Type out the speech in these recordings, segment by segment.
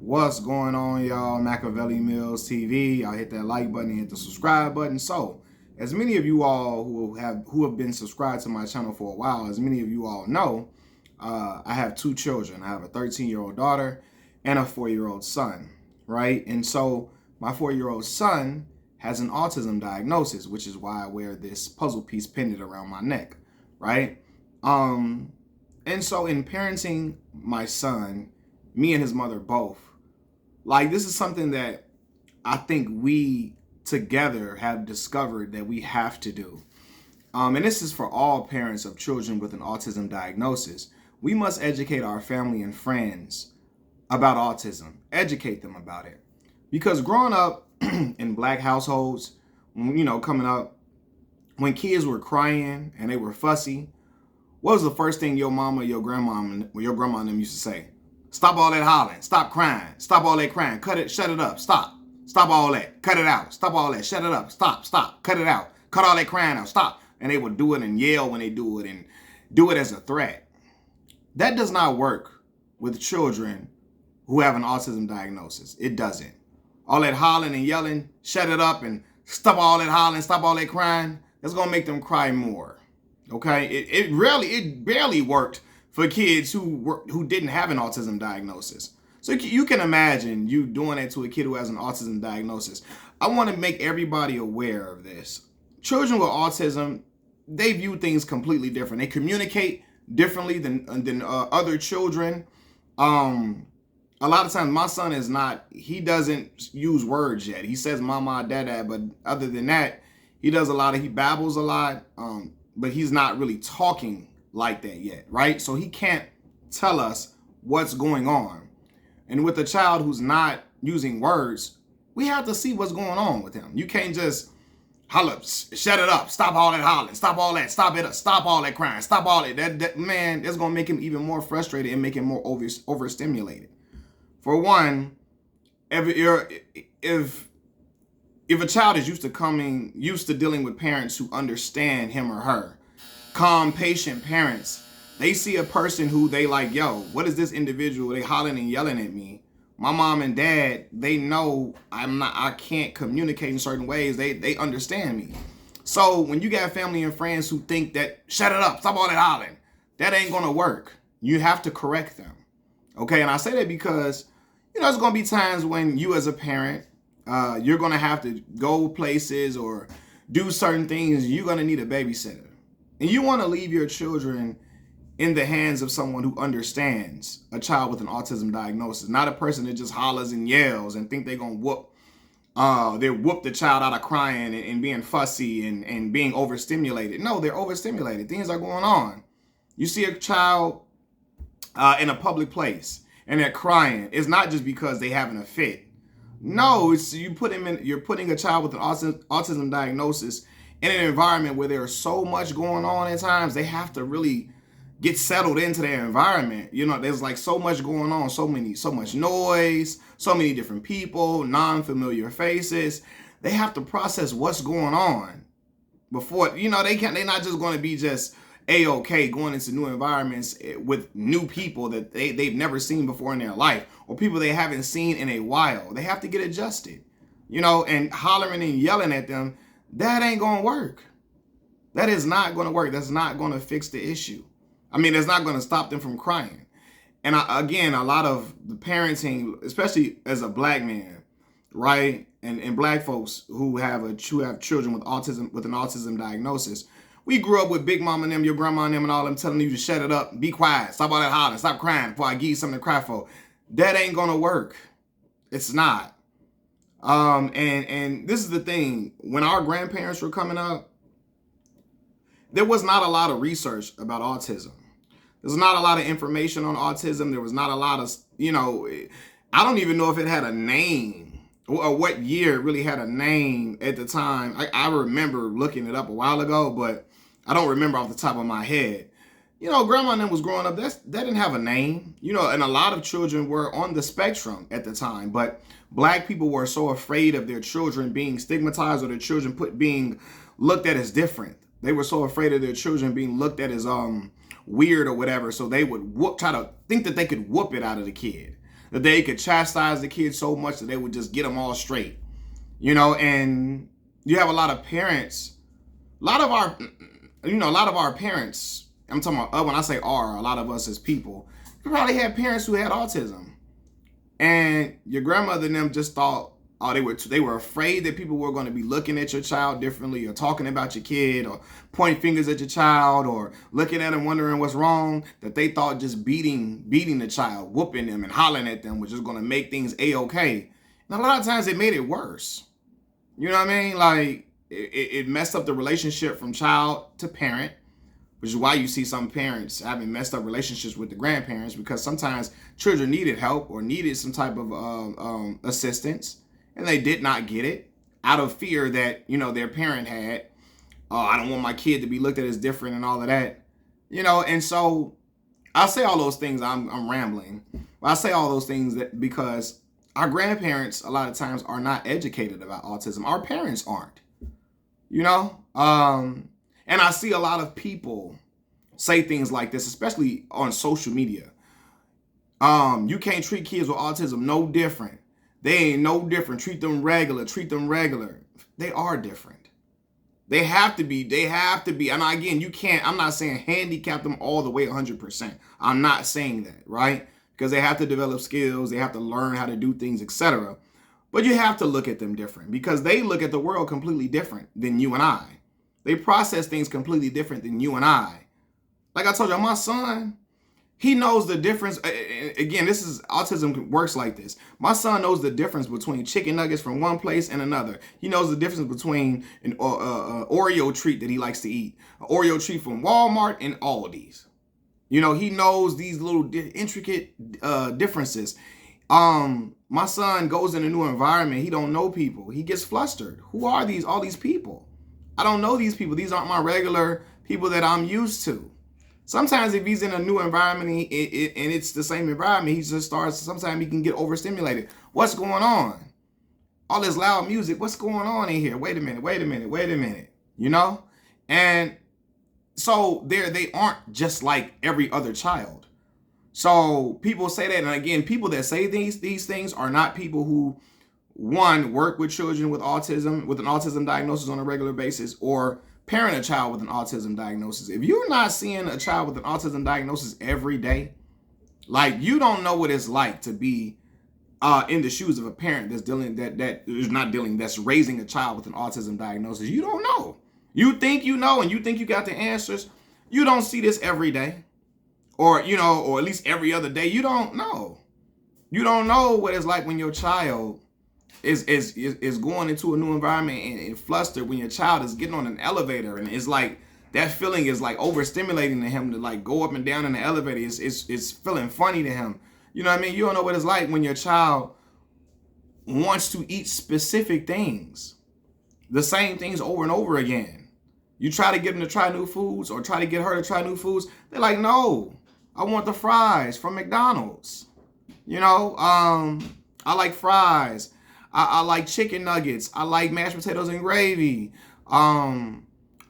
What's going on, y'all? Machiavelli Mills TV. Y'all hit that like button and hit the subscribe button. So, as many of you all who have been subscribed to my channel for a while, as many of you all know, I have two children. I have a 13-year-old daughter and a 4-year-old son, right? And so my 4-year-old son has an autism diagnosis, which is why I wear this puzzle piece pinned around my neck, right? And so in parenting my son, me and his mother both, like, this is something that I think we together have discovered that we have to do. And this is for all parents of children with an autism diagnosis. We must educate our family and friends about autism, educate them about it. Because growing up in Black households, coming up, when kids were crying and they were fussy, what was the first thing your mama, your grandma, and them used to say? Stop all that hollering. Stop crying. Stop all that crying. Cut it. Shut it up. Stop. Stop all that. Cut it out. Stop all that. Shut it up. Stop. Stop. Cut it out. Cut all that crying out. Stop. And they would do it and yell when they do it and do it as a threat. That does not work with children who have an autism diagnosis. It doesn't. All that hollering and yelling, shut it up and stop all that hollering, stop all that crying, that's going to make them cry more. Okay? It barely worked for kids who didn't have an autism diagnosis. So you can imagine you doing that to a kid who has an autism diagnosis. I want to make everybody aware of this. Children with autism, they view things completely different. They communicate differently than other children. A lot of times my son he doesn't use words yet. He says mama, dada, but other than that, he babbles a lot, but he's not really talking like that yet, right? So he can't tell us what's going on. And with a child who's not using words, we have to see what's going on with him. You can't just holler, shut it up, stop all that hollering, stop all that, stop it up, stop all that crying, stop all that. Man, that's gonna make him even more frustrated and make him more overstimulated. For one, if a child is used to dealing with parents who understand him or her, calm, patient parents, they see a person who they like, yo, what is this individual? They hollering and yelling at me. My mom and dad, they know I can't communicate in certain ways. They understand me. So when you got family and friends who think that, shut it up, stop all that hollering, that ain't gonna work. You have to correct them. Okay, and I say that because, there's gonna be times when you as a parent, you're gonna have to go places or do certain things. You're gonna need a babysitter. And you want to leave your children in the hands of someone who understands a child with an autism diagnosis, not a person that just hollers and yells and think they're going to whoop the child out of crying and being fussy and being overstimulated. No, they're overstimulated. Things are going on. You see a child in a public place and they're crying. It's not just because they're having a fit. No, you're putting a child with an autism diagnosis in an environment where there's so much going on at times. They have to really get settled into their environment. There's like so much going on, so much noise, so many different people, non-familiar faces. They have to process what's going on before, they're not just going to be just A-okay going into new environments with new people that they've never seen before in their life, or people they haven't seen in a while. They have to get adjusted, and hollering and yelling at them, that ain't gonna work. That is not gonna work. That's not gonna fix the issue. It's not gonna stop them from crying. And again, a lot of the parenting, especially as a Black man, right, and Black folks who have children with an autism diagnosis, we grew up with Big Mama and them, your grandma and them, and all them telling you to shut it up, be quiet, stop all that hollering, stop crying before I give you something to cry for. That ain't gonna work. It's not. And this is the thing. When our grandparents were coming up, there was not a lot of research about autism. There's not a lot of information on autism. There was not a lot of, I don't even know if it had a name or what year it really had a name at the time. I remember looking it up a while ago, but I don't remember off the top of my head. Grandma and them was growing up, that didn't have a name, and a lot of children were on the spectrum at the time, but Black people were so afraid of their children being stigmatized or their children being looked at as different. They were so afraid of their children being looked at as weird or whatever, so they would try to think that they could whoop it out of the kid. that they could chastise the kids so much that they would just get them all straight. You know, and you have a lot of parents, a lot of our parents, I'm talking about, when I say a lot of us as people, you probably had parents who had autism. And your grandmother and them just thought, oh, they were afraid that people were going to be looking at your child differently, or talking about your kid, or pointing fingers at your child, or looking at them wondering what's wrong, that they thought just beating the child, whooping them and hollering at them was just going to make things A-okay. And a lot of times it made it worse. You know what I mean? Like, it messed up the relationship from child to parent, which is why you see some parents having messed up relationships with the grandparents, because sometimes children needed help or needed some type of assistance, and they did not get it out of fear that, you know, their parent had. Oh, I don't want my kid to be looked at as different and all of that. You know, and so I say all those things, I'm rambling. But I say all those things because our grandparents a lot of times are not educated about autism. Our parents aren't. You know? And I see a lot of people say things like this, especially on social media. You can't treat kids with autism no different. They ain't no different. Treat them regular. They are different. They have to be. And again, I'm not saying handicap them all the way 100%. I'm not saying that, right? Because they have to develop skills. They have to learn how to do things, etc. But you have to look at them different, because they look at the world completely different than you and I. They process things completely different than you and I. Like I told you, my son, he knows the difference. Again, autism works like this. My son knows the difference between chicken nuggets from one place and another. He knows the difference between an Oreo treat that he likes to eat, an Oreo treat from Walmart and Aldi's. You know, he knows these little intricate differences. My son goes in a new environment. He don't know people. He gets flustered. Who are all these people? I don't know these people. These aren't my regular people that I'm used to. Sometimes if he's in a new environment and it's the same environment, he just starts, sometimes he can get overstimulated. What's going on? All this loud music, what's going on in here? Wait a minute. You know? And so they aren't just like every other child. So people say that, and again, people that say these things are not people who, one, work with children with autism, with an autism diagnosis on a regular basis, or parent a child with an autism diagnosis. If you're not seeing a child with an autism diagnosis every day, like, you don't know what it's like to be in the shoes of a parent that's raising a child with an autism diagnosis. You don't know. You think you know, and you think you got the answers. You don't see this every day, or at least every other day. You don't know. You don't know what it's like when your child is going into a new environment and flustered, when your child is getting on an elevator, and it's like that feeling is like overstimulating to him to like go up and down in the elevator. It's feeling funny to him. You know what I mean? You don't know what it's like when your child wants to eat specific things, the same things over and over again. You try to get them to try new foods, or try to get her to try new foods. They're like, no, I want the fries from McDonald's. You know, I like fries. I like chicken nuggets. I like mashed potatoes and gravy. I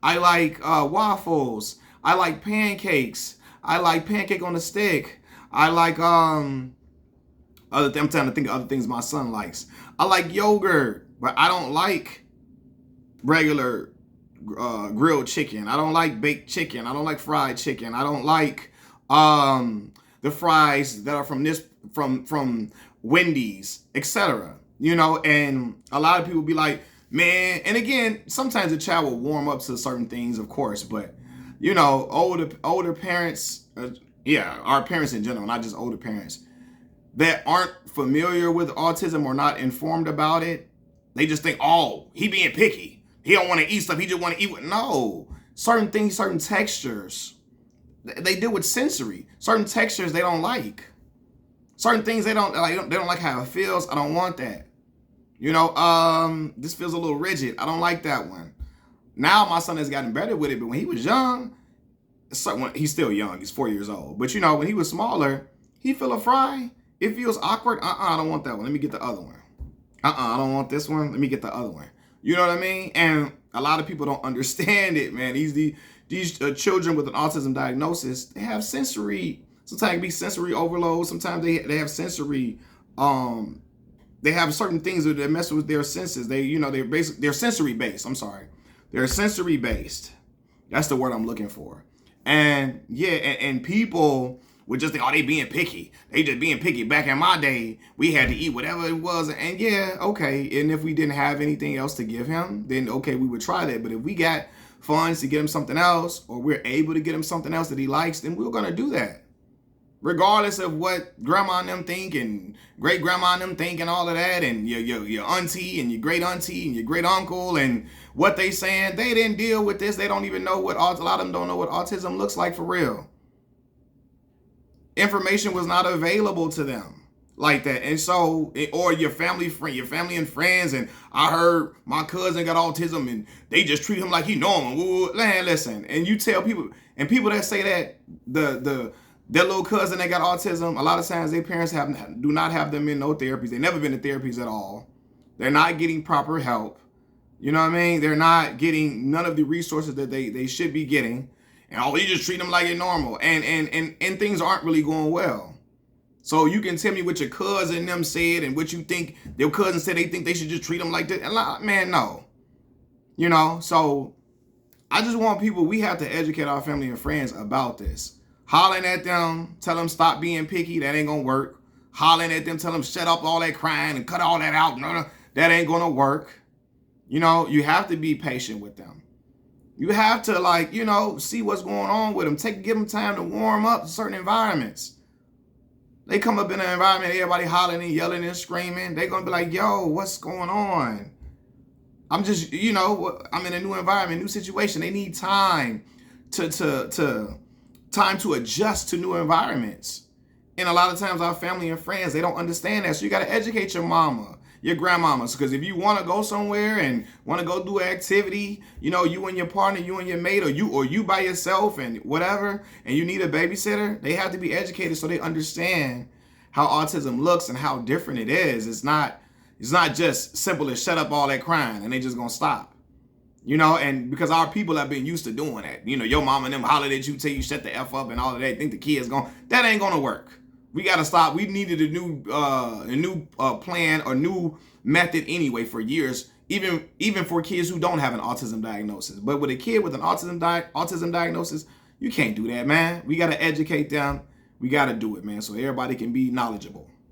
like waffles. I like pancakes. I like pancake on a stick. I like I'm trying to think of other things my son likes. I like yogurt, but I don't like regular grilled chicken. I don't like baked chicken. I don't like fried chicken. I don't like the fries that are from Wendy's, etc. You know, and a lot of people be like, man, and again, sometimes a child will warm up to certain things, of course, but you know, older parents, our parents in general, not just older parents, that aren't familiar with autism or not informed about it, they just think, oh, he being picky. He don't want to eat stuff. He just want to eat. No, certain things, certain textures, they deal with sensory. Certain textures they don't like. Certain things they don't like. They don't like how it feels. I don't want that. You know, this feels a little rigid. I don't like that one. Now my son has gotten better with it, but when he was young, he's still young. He's 4 years old. But you know, when he was smaller, he feel a fry. It feels awkward. I don't want that one. Let me get the other one. I don't want this one. Let me get the other one. You know what I mean? And a lot of people don't understand it, man. These children with an autism diagnosis, they have sensory Sometimes it can be sensory overload. Sometimes they have sensory, they have certain things that mess with their senses. They're sensory based. I'm sorry. They're sensory based. That's the word I'm looking for. And yeah, and people would just think, oh, they being picky. They just being picky. Back in my day, we had to eat whatever it was. And yeah, okay. And if we didn't have anything else to give him, then okay, we would try that. But if we got funds to get him something else, or we're able to get him something else that he likes, then we're going to do that. Regardless of what grandma and them think and great grandma and them think and all of that, and your auntie and your great auntie and your great uncle and what they saying, they didn't deal with this. They don't even know a lot of them don't know what autism looks like for real. Information was not available to them like that. And so, or your family and friends, and I heard my cousin got autism and they just treat him like he normal. Man, listen, and you tell people, and people that say that their little cousin that got autism, a lot of times their parents do not have them in no therapies. They've never been to therapies at all. They're not getting proper help. You know what I mean? They're not getting none of the resources that they should be getting. And you just treat them like it's normal. And things aren't really going well. So you can tell me what your cousin them said and what you think their cousin said they think they should just treat them like that. And man, no. You know, so I just want people, we have to educate our family and friends about this. Hollering at them, tell them stop being picky, that ain't gonna work. Hollering at them, tell them shut up all that crying and cut all that out. No, that ain't gonna work. You know, you have to be patient with them. You have to see what's going on with them. Give them time to warm up to certain environments. They come up in an environment, everybody hollering and yelling and screaming. They're gonna be like, yo, what's going on? I'm just, I'm in a new environment, new situation. They need time to adjust to new environments. And a lot of times our family and friends, they don't understand that. So you got to educate your mama, your grandmamas, because if you want to go somewhere and want to go do an activity, you and your partner, you and your mate, or you by yourself and whatever, and you need a babysitter, they have to be educated so they understand how autism looks and how different it is. It's not just simple as shut up all that crying and they just gonna stop. And because our people have been used to doing that. Your mama and them hollered at you, tell you shut the F up and all of that. Think the kid's gone. That ain't gonna work. We gotta stop. We needed a new plan or new method anyway for years, even for kids who don't have an autism diagnosis. But with a kid with an autism diagnosis, you can't do that, man. We gotta educate them. We gotta do it, man, so everybody can be knowledgeable.